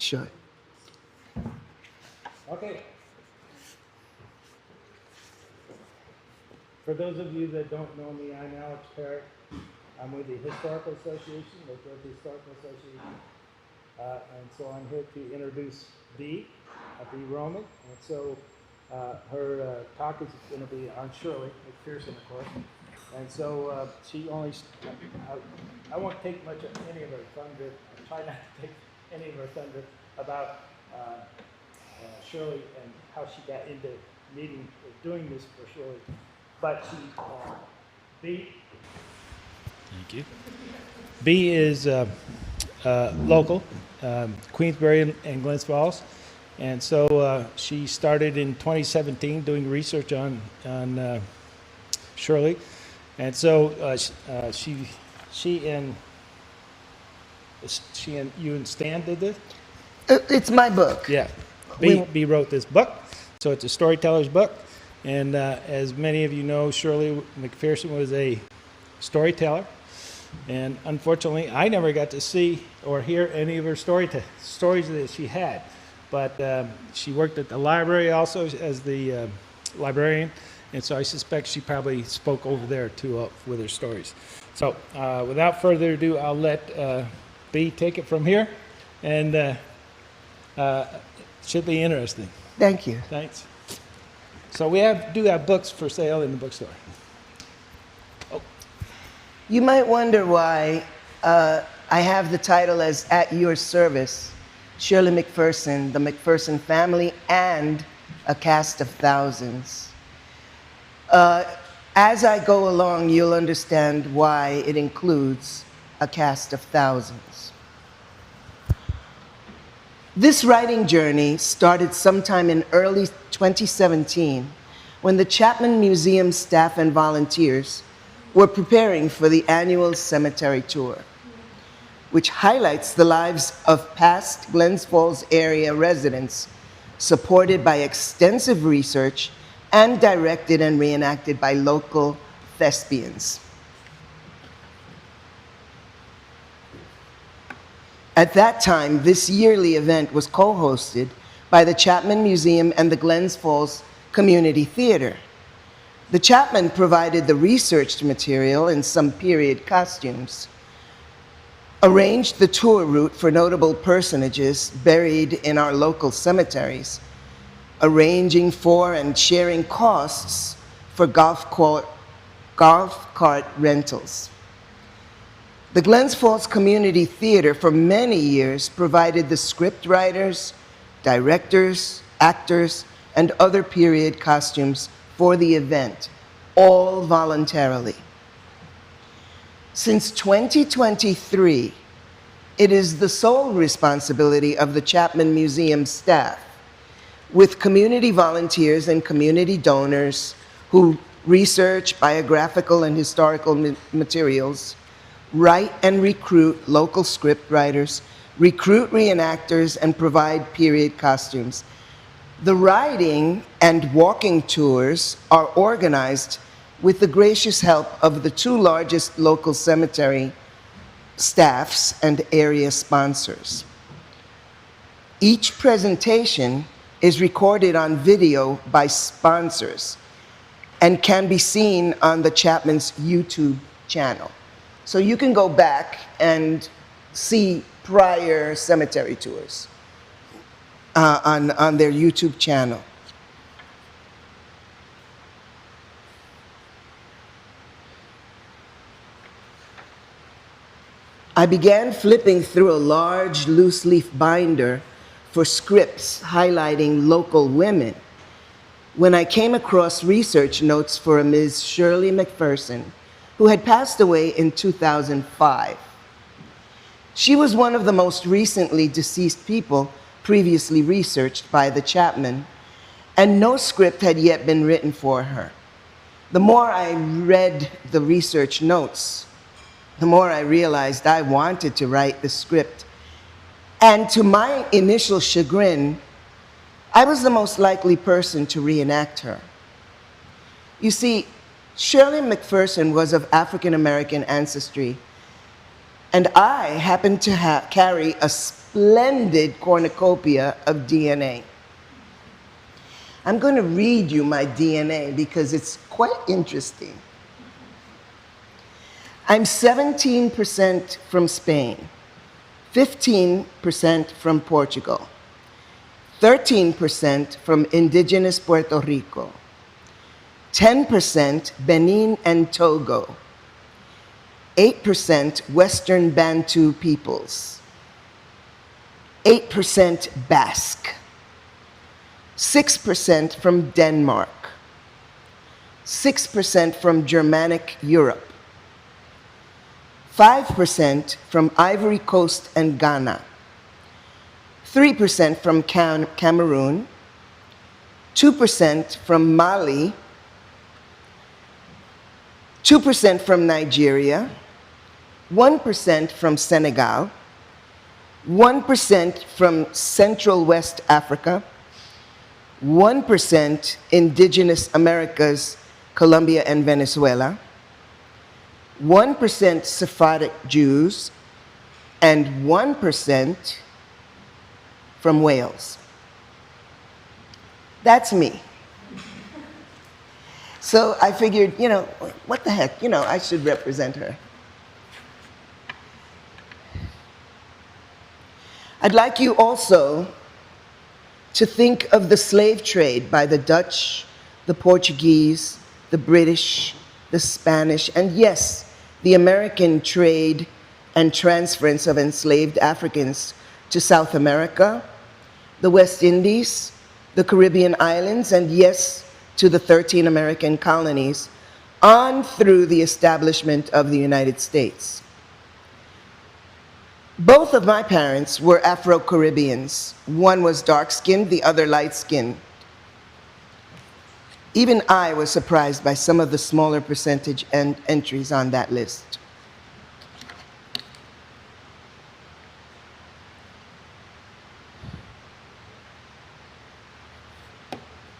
Sure. Okay. For those of you that don't know me, I'm Alex Parrott. I'm with the Historical Association, the Georgia Historical Association. And so I'm here to introduce Beatriz Roman. And so her talk is going to be on Shirley McFerson, of course. And so she only, I won't take much of any of her thunder. I try not to take any of her thunder about Shirley and how she got into doing this for Shirley. But B. Thank you. B is local, Queensbury and Glens Falls. And so she started in 2017 doing research on Shirley. And so she and you and Stan did this? It's my book. Yeah. B wrote this book. So it's a storyteller's book. And as many of you know, Shirley McFerson was a storyteller. And unfortunately, I never got to see or hear any of her stories that she had. But she worked at the library also as the librarian. And so I suspect she probably spoke over there too with her stories. So without further ado, I'll let B take it from here. And it should be interesting. Thank you. Thanks. So we do have books for sale in the bookstore. Oh. You might wonder why I have the title as At Your Service, Shirley McFerson, the McPherson Family, and a Cast of Thousands. As I go along, you'll understand why it includes a cast of thousands. This writing journey started sometime in early 2017 when the Chapman Museum staff and volunteers were preparing for the annual cemetery tour, which highlights the lives of past Glens Falls area residents, supported by extensive research and directed and reenacted by local thespians. At that time, this yearly event was co-hosted by the Chapman Museum and the Glens Falls Community Theater. The Chapman provided the researched material and some period costumes, arranged the tour route for notable personages buried in our local cemeteries, arranging for and sharing costs for golf cart rentals. The Glens Falls Community Theater for many years provided the script writers, directors, actors, and other period costumes for the event, all voluntarily. Since 2023, it is the sole responsibility of the Chapman Museum staff, with community volunteers and community donors who research biographical and historical materials, write and recruit local script writers, recruit reenactors, and provide period costumes. The riding and walking tours are organized with the gracious help of the two largest local cemetery staffs and area sponsors. Each presentation is recorded on video by sponsors and can be seen on the Chapman's YouTube channel. So you can go back and see prior cemetery tours on their YouTube channel. I began flipping through a large loose leaf binder for scripts highlighting local women when I came across research notes for a Ms. Shirley McFerson, who had passed away in 2005. She was one of the most recently deceased people previously researched by the Chapman, and no script had yet been written for her. The more I read the research notes, the more I realized I wanted to write the script. And to my initial chagrin, I was the most likely person to reenact her. You see, Shirley McFerson was of African American ancestry And I happen to carry a splendid cornucopia of DNA. I'm going to read you my DNA because it's quite interesting. I'm 17% from Spain, 15% from Portugal, 13% from indigenous Puerto Rico, 10% Benin and Togo, 8% Western Bantu peoples, 8% Basque, 6% from Denmark, 6% from Germanic Europe, 5% from Ivory Coast and Ghana, 3% from Cameroon, 2% from Mali, 2% from Nigeria, 1% from Senegal, 1% from Central West Africa, 1% Indigenous Americas, Colombia and Venezuela, 1% Sephardic Jews, and 1% from Wales. That's me. So I figured, what the heck, I should represent her. I'd like you also to think of the slave trade by the Dutch, the Portuguese, the British, the Spanish, and yes, the American trade and transference of enslaved Africans to South America, the West Indies, the Caribbean islands, and yes, to the 13 American colonies, on through the establishment of the United States. Both of my parents were Afro-Caribbeans. One was dark-skinned, the other light-skinned. Even I was surprised by some of the smaller percentage entries on that list.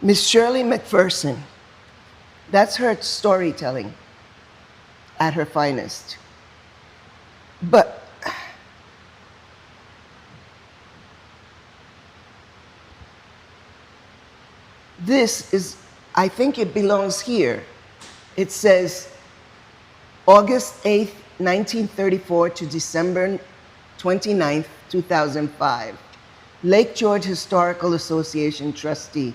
Miss Shirley McFerson, that's her storytelling at her finest. But this is, I think it belongs here. It says August 8th, 1934 to December 29th, 2005. Lake George Historical Association trustee,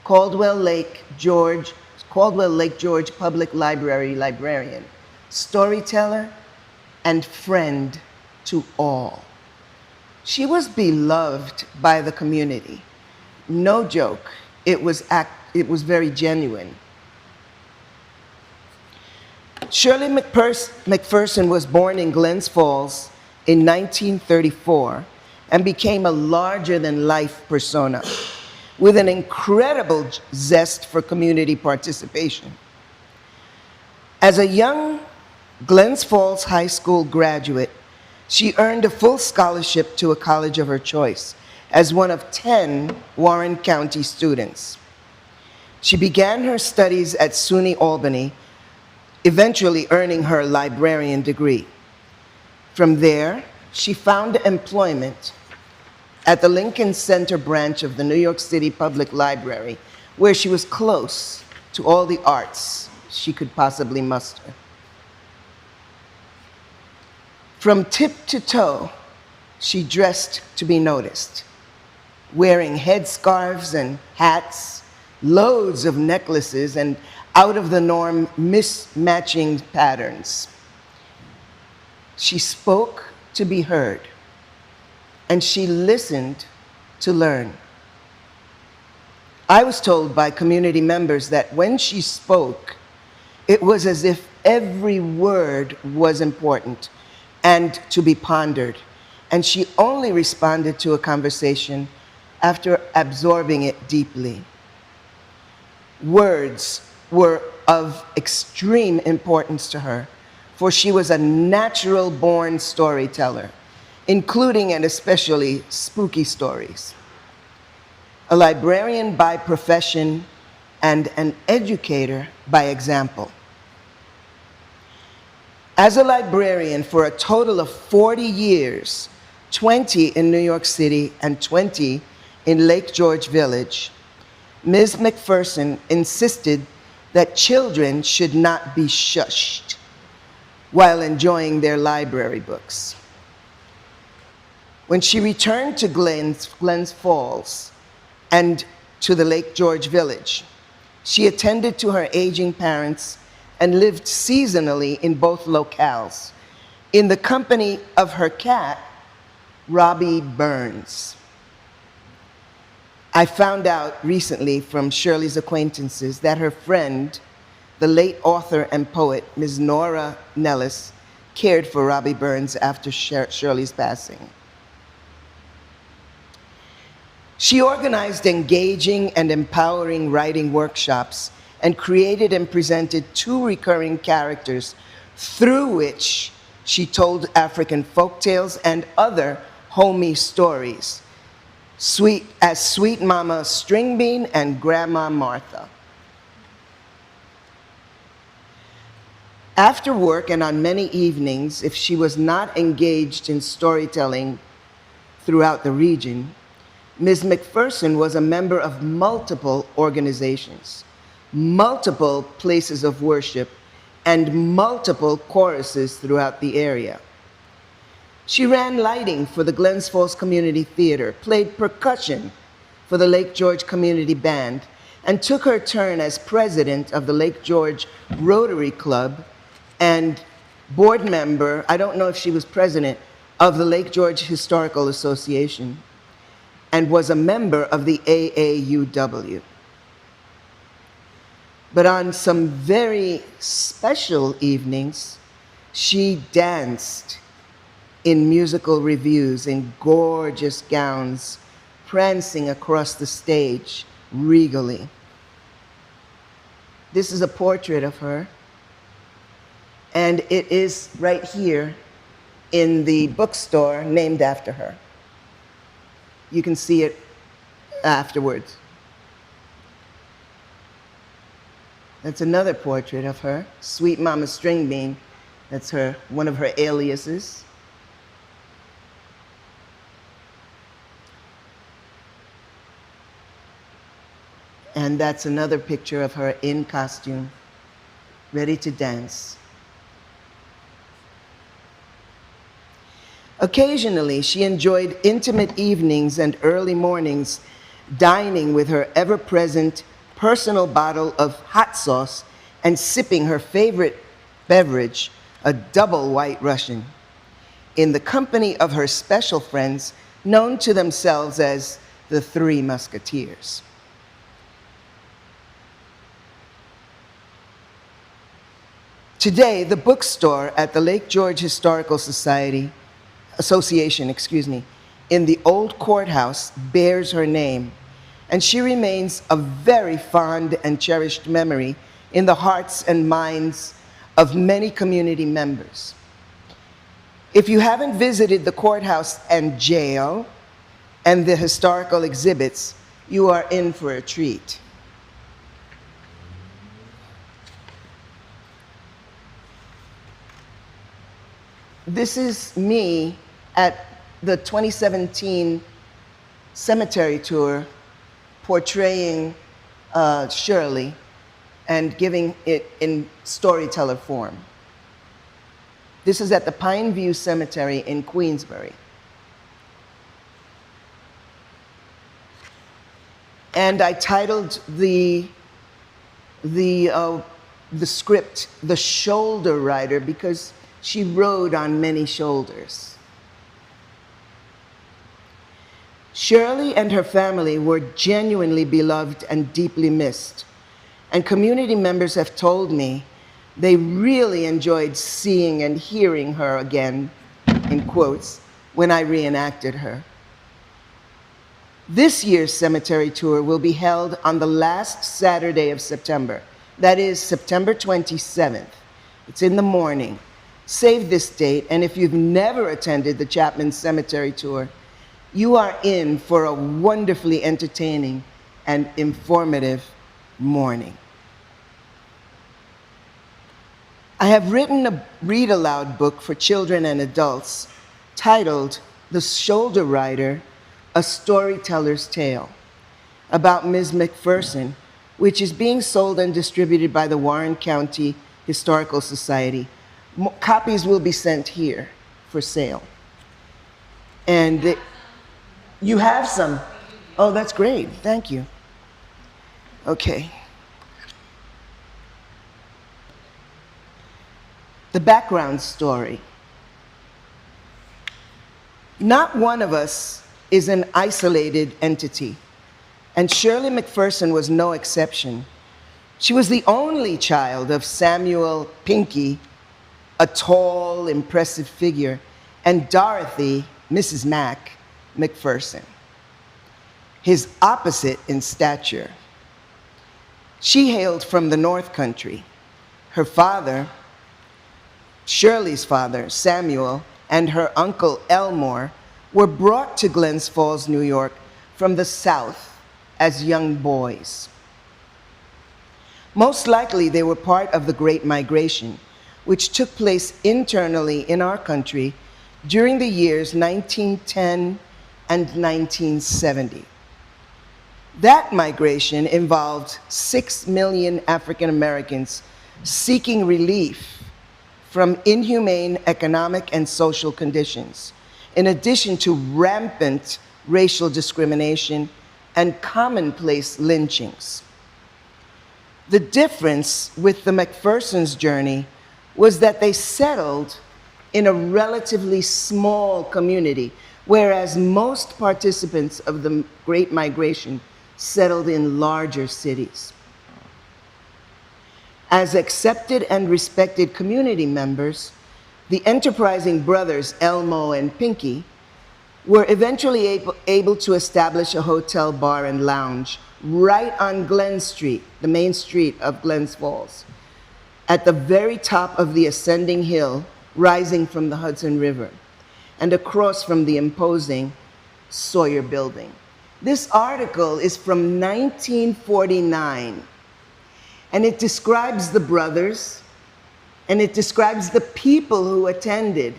Caldwell Lake George Public Library librarian, storyteller, and friend to all. She was beloved by the community. No joke. It was very genuine. Shirley McPherson was born in Glens Falls in 1934 and became a larger-than-life persona with an incredible zest for community participation. As a young Glens Falls High School graduate, she earned a full scholarship to a college of her choice as one of 10 Warren County students. She began her studies at SUNY Albany, eventually earning her librarian degree. From there, she found employment at the Lincoln Center branch of the New York City Public Library, where she was close to all the arts she could possibly muster. From tip to toe, she dressed to be noticed, wearing headscarves and hats, loads of necklaces, and out-of-the-norm mismatching patterns. She spoke to be heard, and she listened to learn. I was told by community members that when she spoke, it was as if every word was important and to be pondered, and she only responded to a conversation after absorbing it deeply. Words were of extreme importance to her, for she was a natural-born storyteller, including and especially spooky stories. A librarian by profession and an educator by example. As a librarian for a total of 40 years, 20 in New York City and 20 in Lake George Village, Ms. McPherson insisted that children should not be shushed while enjoying their library books. When she returned to Glens Falls and to the Lake George Village, she attended to her aging parents and lived seasonally in both locales, in the company of her cat, Robbie Burns. I found out recently from Shirley's acquaintances that her friend, the late author and poet, Ms. Nora Nellis, cared for Robbie Burns after Shirley's passing. She organized engaging and empowering writing workshops and created and presented 2 recurring characters through which she told African folktales and other homey stories, Sweet Mama Stringbean and Grandma Martha. After work and on many evenings, if she was not engaged in storytelling throughout the region, Ms. McPherson was a member of multiple organizations, multiple places of worship, and multiple choruses throughout the area. She ran lighting for the Glens Falls Community Theater, played percussion for the Lake George Community Band, and took her turn as president of the Lake George Rotary Club and board member, I don't know if she was president, of the Lake George Historical Association, and was a member of the AAUW. But on some very special evenings, she danced in musical reviews in gorgeous gowns, prancing across the stage regally. This is a portrait of her, and it is right here in the bookstore named after her. You can see it afterwards. That's another portrait of her, Sweet Mama Stringbean. That's her, one of her aliases. And that's another picture of her in costume, ready to dance. Occasionally, she enjoyed intimate evenings and early mornings dining with her ever-present personal bottle of hot sauce and sipping her favorite beverage, a double White Russian, in the company of her special friends known to themselves as the Three Musketeers. Today, the bookstore at the Lake George Historical Association, in the old courthouse bears her name, and she remains a very fond and cherished memory in the hearts and minds of many community members. If you haven't visited the courthouse and jail and the historical exhibits, you are in for a treat. This is me at the 2017 cemetery tour, portraying Shirley and giving it in storyteller form. This is at the Pine View Cemetery in Queensbury. And I titled the script, The Shoulder Rider, because she rode on many shoulders. Shirley and her family were genuinely beloved and deeply missed, and community members have told me they really enjoyed seeing and hearing her again, in quotes, when I reenacted her. This year's cemetery tour will be held on the last Saturday of September. That is September 27th. It's in the morning. Save this date, and if you've never attended the Chapman Cemetery Tour, you are in for a wonderfully entertaining and informative morning. I have written a read aloud book for children and adults titled The Shoulder Rider, A Storyteller's Tale, about Ms. McPherson, which is being sold and distributed by the Warren County Historical Society. Copies will be sent here for sale. And you have some. Oh, that's great. Thank you. Okay. The background story. Not one of us is an isolated entity, and Shirley McFerson was no exception. She was the only child of Samuel Pinky, a tall, impressive figure, and Dorothy, Mrs. Mack, McPherson, his opposite in stature. She hailed from the North Country. Her father, Shirley's father, Samuel, and her uncle Elmore were brought to Glens Falls, New York from the South as young boys. Most likely they were part of the Great Migration, which took place internally in our country during the years 1910 and 1970. That migration involved 6 million African Americans seeking relief from inhumane economic and social conditions, in addition to rampant racial discrimination and commonplace lynchings. The difference with the McPherson's journey was that they settled in a relatively small community, whereas most participants of the Great Migration settled in larger cities. As accepted and respected community members, the enterprising brothers Elmo and Pinky were eventually able to establish a hotel, bar, and lounge right on Glen Street, the main street of Glens Falls, at the very top of the ascending hill rising from the Hudson River and across from the imposing Sawyer Building. This article is from 1949, and it describes the brothers, and it describes the people who attended.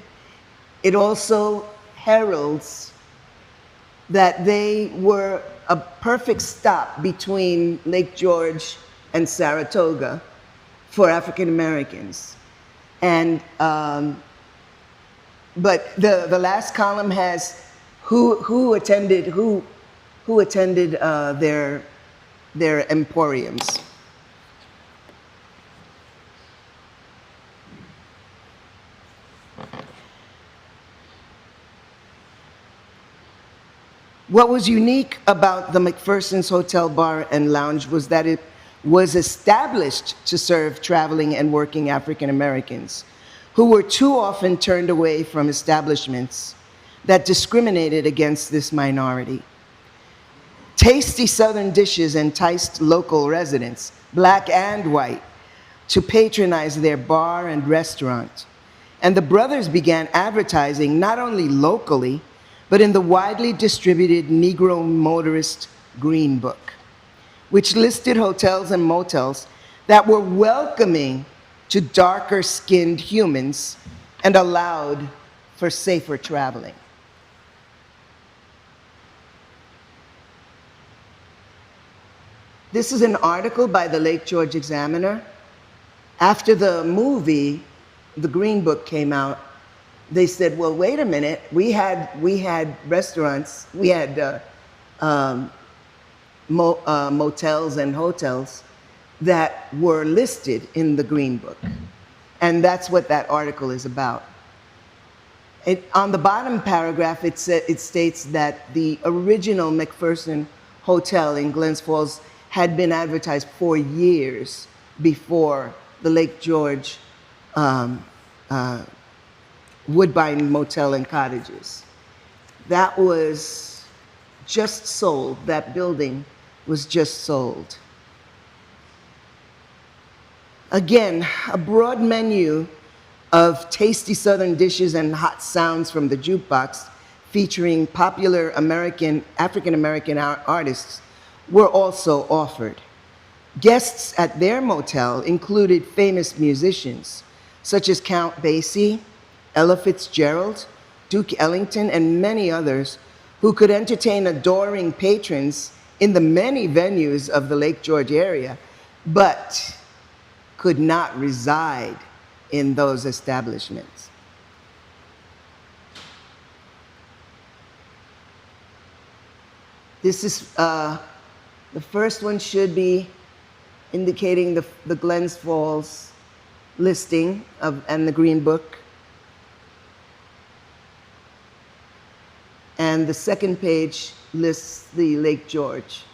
It also heralds that they were a perfect stop between Lake George and Saratoga for African Americans. And, but the last column has who attended their emporiums. What was unique about the McPherson's Hotel, Bar, and Lounge was that it was established to serve traveling and working African Americans who were too often turned away from establishments that discriminated against this minority. Tasty Southern dishes enticed local residents, black and white, to patronize their bar and restaurant. And the brothers began advertising not only locally, but in the widely distributed Negro Motorist Green Book, which listed hotels and motels that were welcoming to darker-skinned humans and allowed for safer traveling. This is an article by the Lake George Examiner. After the movie, The Green Book, came out, they said, well, wait a minute, we had restaurants, we had motels and hotels that were listed in the Green Book. And that's what that article is about. On the bottom paragraph, it states that the original McPherson Hotel in Glens Falls had been advertised for years before the Lake George Woodbine Motel and Cottages. That was just sold. That building was just sold. Again, a broad menu of tasty Southern dishes and hot sounds from the jukebox featuring popular African American artists were also offered. Guests at their motel included famous musicians such as Count Basie, Ella Fitzgerald, Duke Ellington, and many others, who could entertain adoring patrons in the many venues of the Lake George area, but could not reside in those establishments. This is, the first one should be indicating the Glens Falls listing and the Green Book. And the second page lists the Lake George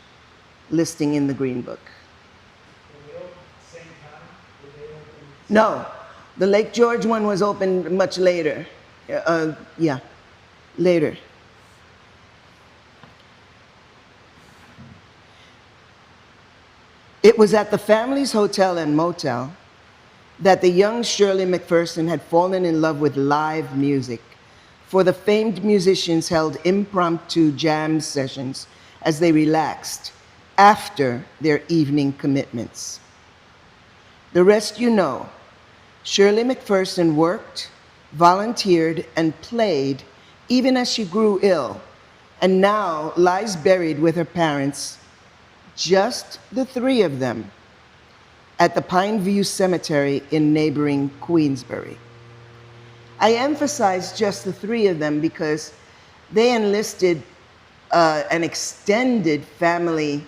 listing in the Green Book. Were they open at the same time? Were they open? No, the Lake George one was opened much later. Yeah, later. It was at the family's hotel and motel that the young Shirley McFerson had fallen in love with live music, for the famed musicians held impromptu jam sessions as they relaxed after their evening commitments. The rest you know. Shirley McFerson worked, volunteered, and played even as she grew ill, and now lies buried with her parents, just the three of them, at the Pine View Cemetery in neighboring Queensbury. I emphasize just the three of them because they enlisted an extended family,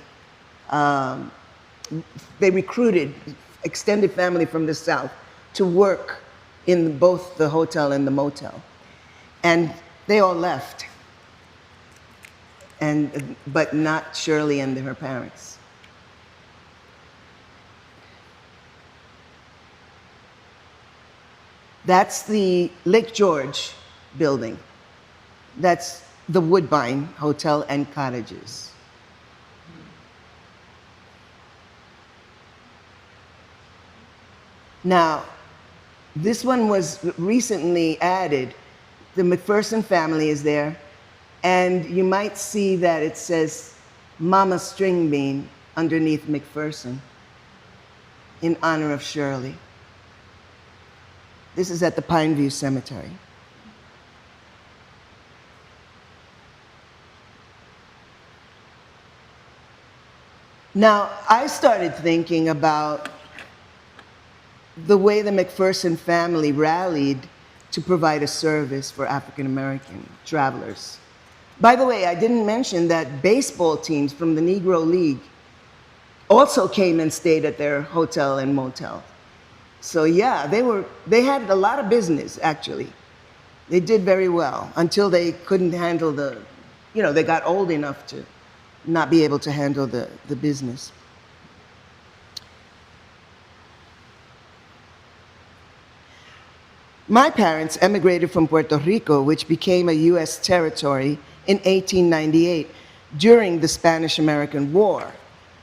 they recruited extended family from the South to work in both the hotel and the motel. And they all left, but not Shirley and her parents. That's the Lake George building. That's the Woodbine Hotel and Cottages. Now, this one was recently added. The McPherson family is there, and you might see that it says Mama Stringbean underneath McPherson in honor of Shirley. This is at the Pine View Cemetery. Now, I started thinking about the way the McPherson family rallied to provide a service for African American travelers. By the way, I didn't mention that baseball teams from the Negro League also came and stayed at their hotel and motel. So yeah, they had a lot of business, actually. They did very well until they couldn't handle they got old enough to not be able to handle the business. My parents emigrated from Puerto Rico, which became a U.S. territory in 1898 during the Spanish-American War,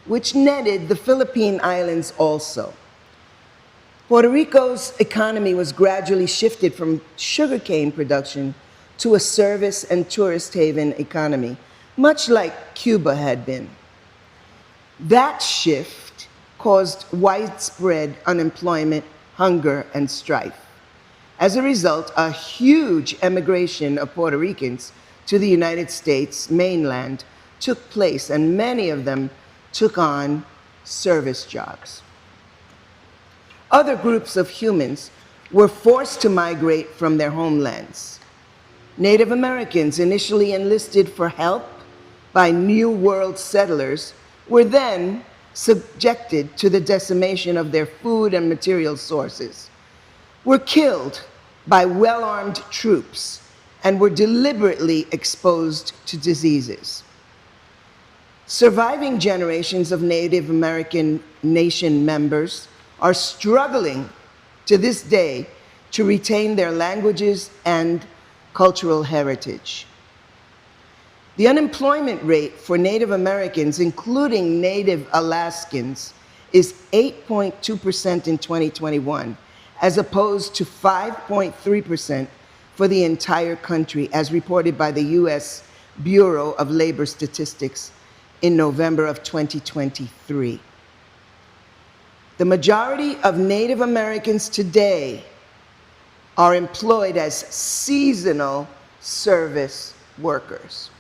which netted the Philippine Islands also. Puerto Rico's economy was gradually shifted from sugarcane production to a service and tourist haven economy, much like Cuba had been. That shift caused widespread unemployment, hunger, and strife. As a result, a huge emigration of Puerto Ricans to the United States mainland took place, and many of them took on service jobs. Other groups of humans were forced to migrate from their homelands. Native Americans, initially enlisted for help by New World settlers, were then subjected to the decimation of their food and material sources, were killed by well-armed troops, and were deliberately exposed to diseases. Surviving generations of Native American nation members are struggling to this day to retain their languages and cultural heritage. The unemployment rate for Native Americans, including Native Alaskans, is 8.2% in 2021, as opposed to 5.3% for the entire country, as reported by the U.S. Bureau of Labor Statistics in November of 2023. The majority of Native Americans today are employed as seasonal service workers.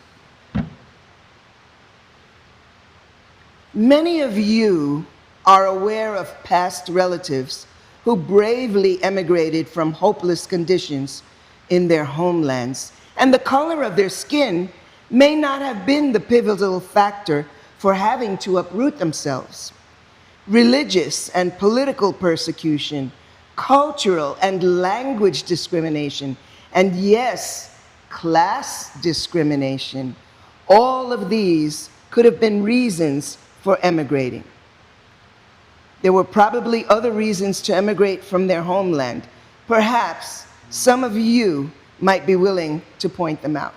Many of you are aware of past relatives who bravely emigrated from hopeless conditions in their homelands, and the color of their skin may not have been the pivotal factor for having to uproot themselves. Religious and political persecution, cultural and language discrimination, and yes, class discrimination, all of these could have been reasons for emigrating. There were probably other reasons to emigrate from their homeland. Perhaps some of you might be willing to point them out.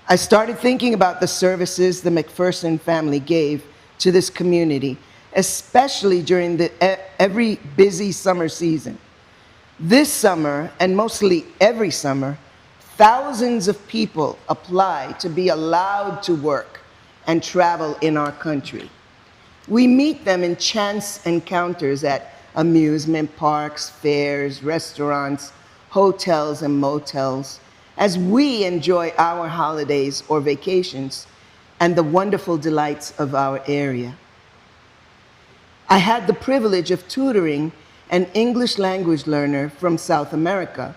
I started thinking about the services the McPherson family gave to this community, especially during every busy summer season. This summer, and mostly every summer, thousands of people apply to be allowed to work and travel in our country. We meet them in chance encounters at amusement parks, fairs, restaurants, hotels, and motels, as we enjoy our holidays or vacations and the wonderful delights of our area. I had the privilege of tutoring an English language learner from South America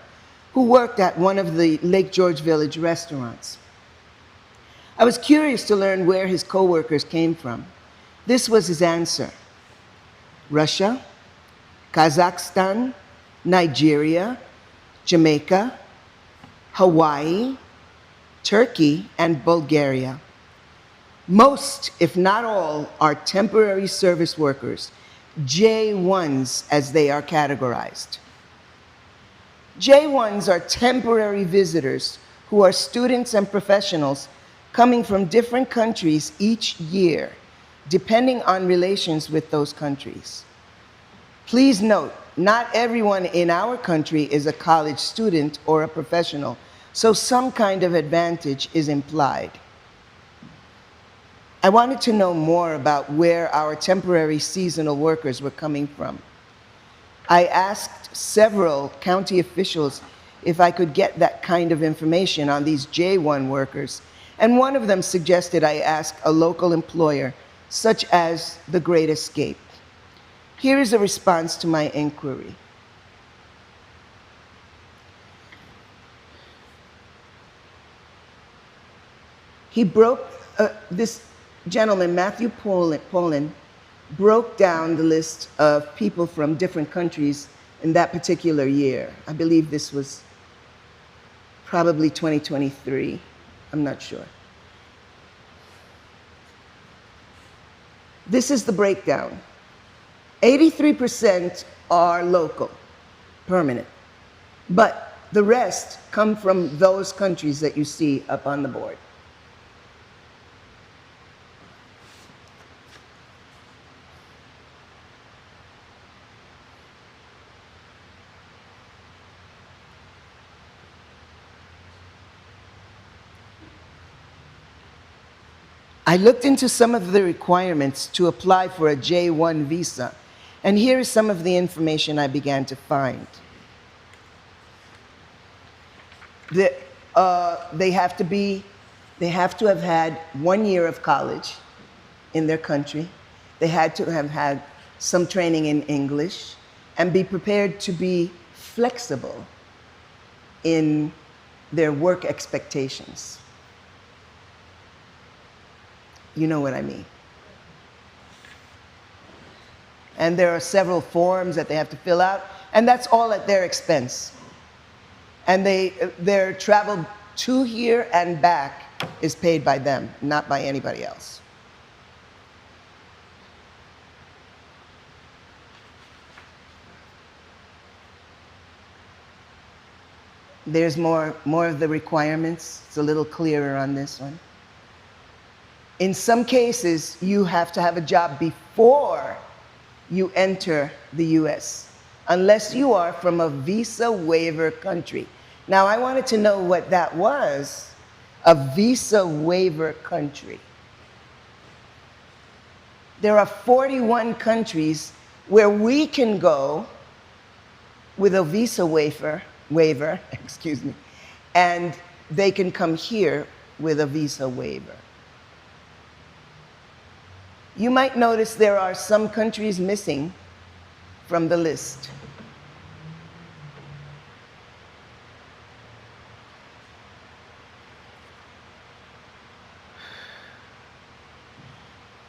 who worked at one of the Lake George Village restaurants. I was curious to learn where his coworkers came from. This was his answer: Russia, Kazakhstan, Nigeria, Jamaica, Hawaii, Turkey, and Bulgaria. Most, if not all, are temporary service workers, J1s as they are categorized. J1s are temporary visitors who are students and professionals coming from different countries each year, depending on relations with those countries. Please note, not everyone in our country is a college student or a professional, so some kind of advantage is implied. I wanted to know more about where our temporary seasonal workers were coming from. I asked several county officials if I could get that kind of information on these J1 workers, and one of them suggested I ask a local employer, such as the Great Escape. Here is a response to my inquiry. This gentleman, Matthew Poland, broke down the list of people from different countries in that particular year. I believe this was probably 2023. I'm not sure. This is the breakdown. 83% are local, permanent, but the rest come from those countries that you see up on the board. I looked into some of the requirements to apply for a J1 visa, and here is some of the information I began to find. They have to have had 1 year of college in their country. They had to have had some training in English and be prepared to be flexible in their work expectations. You know what I mean. And there are several forms that they have to fill out, and that's all at their expense. And their travel to here and back is paid by them, not by anybody else. There's more of the requirements. It's a little clearer on this one. In some cases, you have to have a job before you enter the US, unless you are from a visa waiver country. Now, I wanted to know what that was, a visa waiver country. There are 41 countries where we can go with a visa waiver, excuse me, and they can come here with a visa waiver. You might notice there are some countries missing from the list.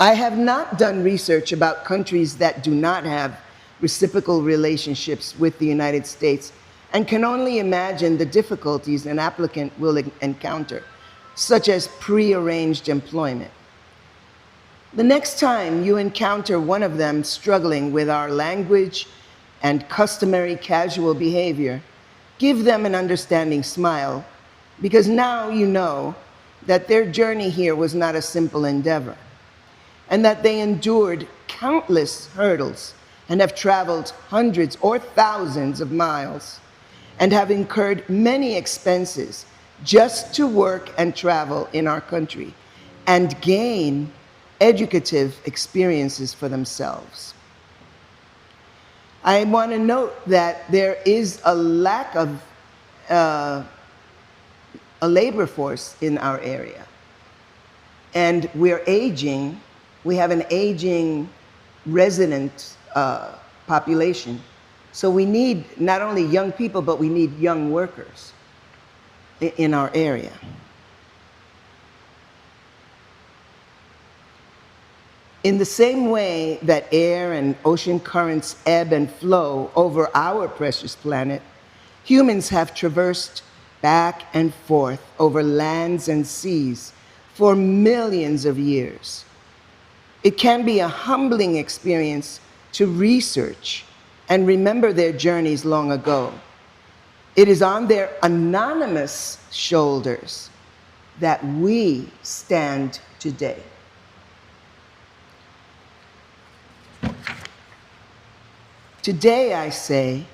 I have not done research about countries that do not have reciprocal relationships with the United States and can only imagine the difficulties an applicant will encounter, such as prearranged employment. The next time you encounter one of them struggling with our language and customary casual behavior, give them an understanding smile, because now you know that their journey here was not a simple endeavor, and that they endured countless hurdles and have traveled hundreds or thousands of miles and have incurred many expenses just to work and travel in our country and gain educative experiences for themselves. I want to note that there is a lack of a labor force in our area, and we're aging. We have an aging resident population. So we need not only young people, but we need young workers in our area. In the same way that air and ocean currents ebb and flow over our precious planet, humans have traversed back and forth over lands and seas for millions of years. It can be a humbling experience to research and remember their journeys long ago. It is on their anonymous shoulders that we stand today. Today, I say,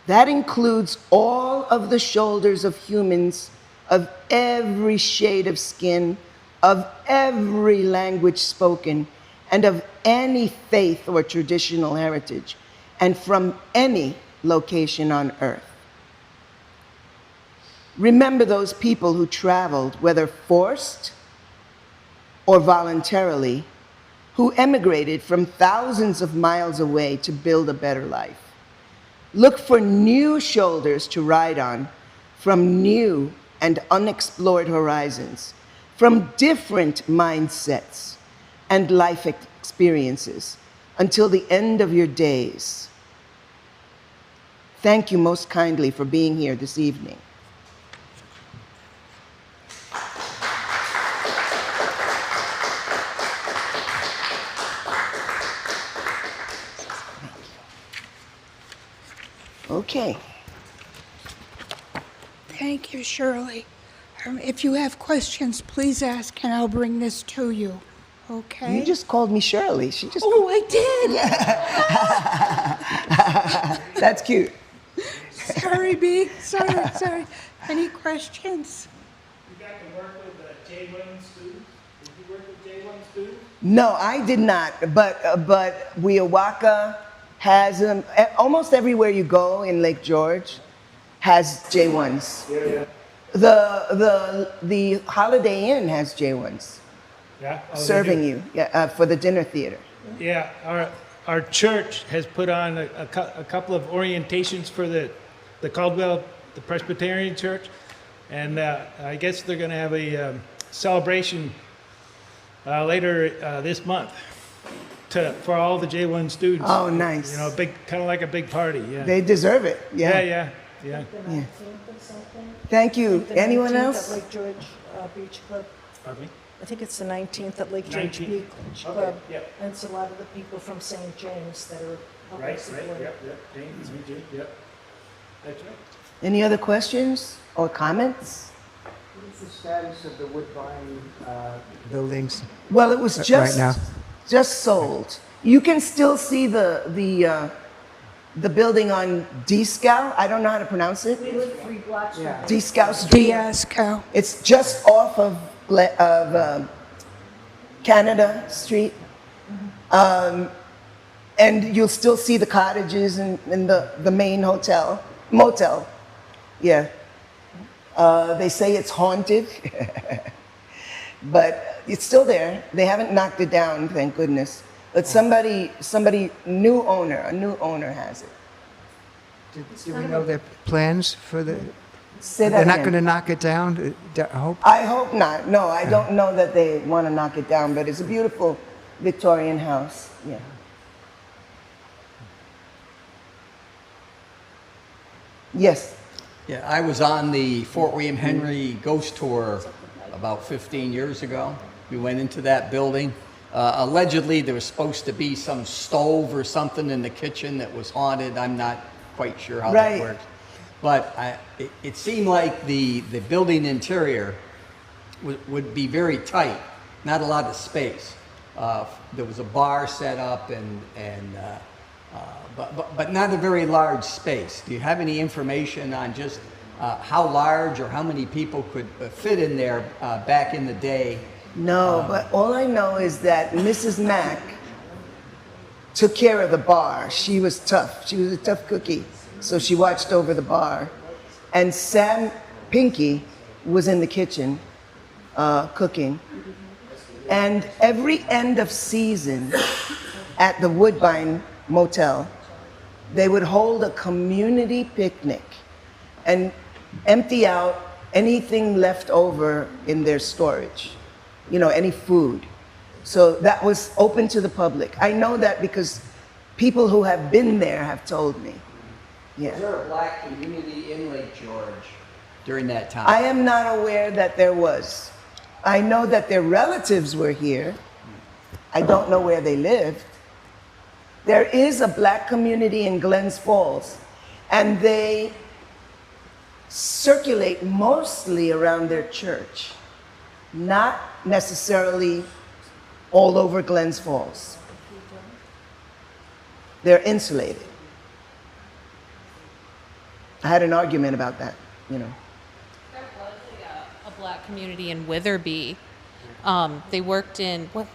that includes all of the shoulders of humans of every shade of skin, of every language spoken, and of any faith or traditional heritage, and from any location on earth. Remember those people who traveled, whether forced or voluntarily, who emigrated from thousands of miles away to build a better life. Look for new shoulders to ride on from new and unexplored horizons, from different mindsets and life experiences until the end of your days. Thank you most kindly for being here this evening. Okay. Thank you, Shirley. If you have questions, please ask, and I'll bring this to you. Okay? You just called me Shirley. She just. Oh, I did. That's cute. Sorry, B. Sorry. Any questions? You got to work with J1 students? Did you work with J1 students? No, I did not. But Weowaka has almost everywhere you go in Lake George has J1s. Yeah. The Holiday Inn has J1s Yeah. Oh, serving you for the dinner theater. Yeah. Our church has put on a couple of orientations for the Caldwell, the Presbyterian Church, and I guess they're going to have a celebration later this month for all the J1 students. Oh, nice. You know, kind of like a big party. Yeah. They deserve it. Yeah. Thank you. The Anyone 19th else? At Lake George Beach Club. Pardon me? I think it's the 19th at Lake George 19th? Beach Okay, Club. yep. And it's a lot of the people from St. James that are helping Right. support. Yep. James, yep. That's right. Any other questions or comments? What is the status of the Woodbine buildings? Well, it was just Right now? just sold. You can still see the building on Dieskau. I don't know how to pronounce it. We live 3 blocks from Yeah. there. Dieskau Street. Fiasco. It's just off of Canada Street. And you'll still see the cottages in the main motel. Yeah. They say it's haunted, but it's still there. They haven't knocked it down, thank goodness. But a new owner has it. Do we know their plans for the, Say that they're not again. going to knock it down? I hope. I hope not. No, I don't know that they want to knock it down, but it's a beautiful Victorian house. Yeah. Yes. Yeah, I was on the Fort William Henry ghost tour about 15 years ago. We went into that building. Allegedly, there was supposed to be some stove or something in the kitchen that was haunted. I'm not quite sure how Right. that works. But it seemed like the building interior would be very tight, not a lot of space. There was a bar set up but not a very large space. Do you have any information on just how large or how many people could fit in there back in the day? No, but all I know is that Mrs. Mack took care of the bar. She was tough. She was a tough cookie. So she watched over the bar. And Sam Pinky was in the kitchen cooking. And every end of season at the Woodbine Motel, they would hold a community picnic and empty out anything left over in their storage, any food. So that was open to the public. I know that because people who have been there have told me. Was Yeah. there a black community in Lake George during that time? I am not aware that there was. I know that their relatives were here. I don't know where they lived. There is a black community in Glens Falls, and they circulate mostly around their church, not necessarily all over Glens Falls. They're insulated. I had an argument about that. There was a black community in Witherby. They worked in, was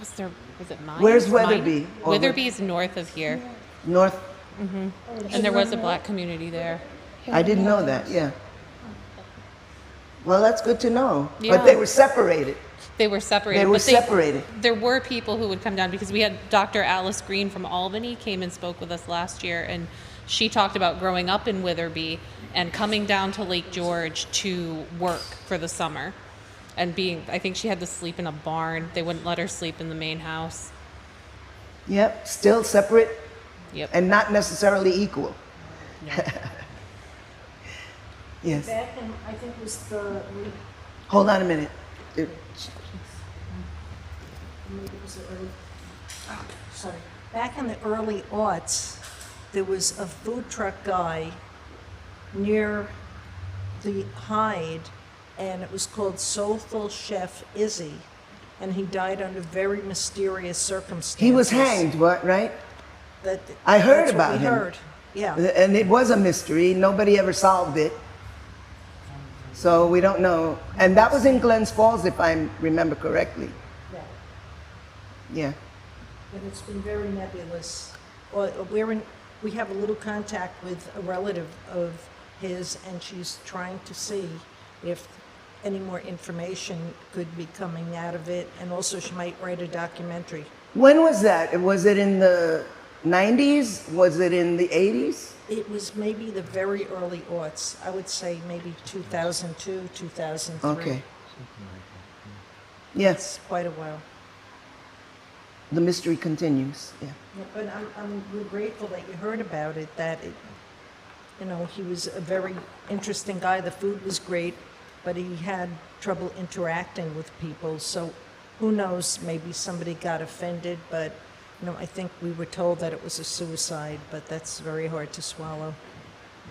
it Mines? Where's Witherby? Witherby's north of here. North, And there was a black community there. I didn't know that, yeah. Well, that's good to know. Yeah. But they were separated. They were separated. They were but separated. There were people who would come down because we had Dr. Alice Green from Albany came and spoke with us last year, and she talked about growing up in Witherby and coming down to Lake George to work for the summer. And I think she had to sleep in a barn. They wouldn't let her sleep in the main house. Yep, still separate Yep. and not necessarily equal. Yes. Back in, I think it was Hold on a minute. maybe it was the early, sorry. Back in the early aughts, there was a food truck guy near the Hyde, and it was called Soulful Chef Izzy, and he died under very mysterious circumstances. He was hanged, right? That, I heard that's what about we him. heard. Yeah. And it was a mystery. Nobody ever solved it. So we don't know. And that was in Glens Falls, if I remember correctly. Yeah. Yeah. And it's been very nebulous. Well, we have a little contact with a relative of his, and she's trying to see if any more information could be coming out of it, and also she might write a documentary. When was that? Was it in the 90s? Was it in the 80s? It was maybe the very early aughts. I would say maybe 2002, 2003. Okay. Yes, It's quite a while. the mystery continues. Yeah. Yeah, but we're grateful that you heard about it, that it, he was a very interesting guy. The food was great, but he had trouble interacting with people. So who knows, maybe somebody got offended, but I think we were told that it was a suicide, but that's very hard to swallow.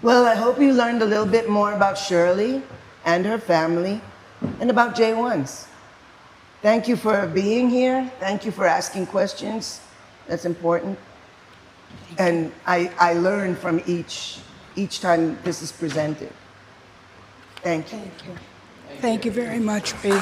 Well, I hope you learned a little bit more about Shirley and her family and about J1s. Thank you for being here. Thank you for asking questions. That's important. And I learn from each time this is presented. Thank you. Thank you very much, Bea.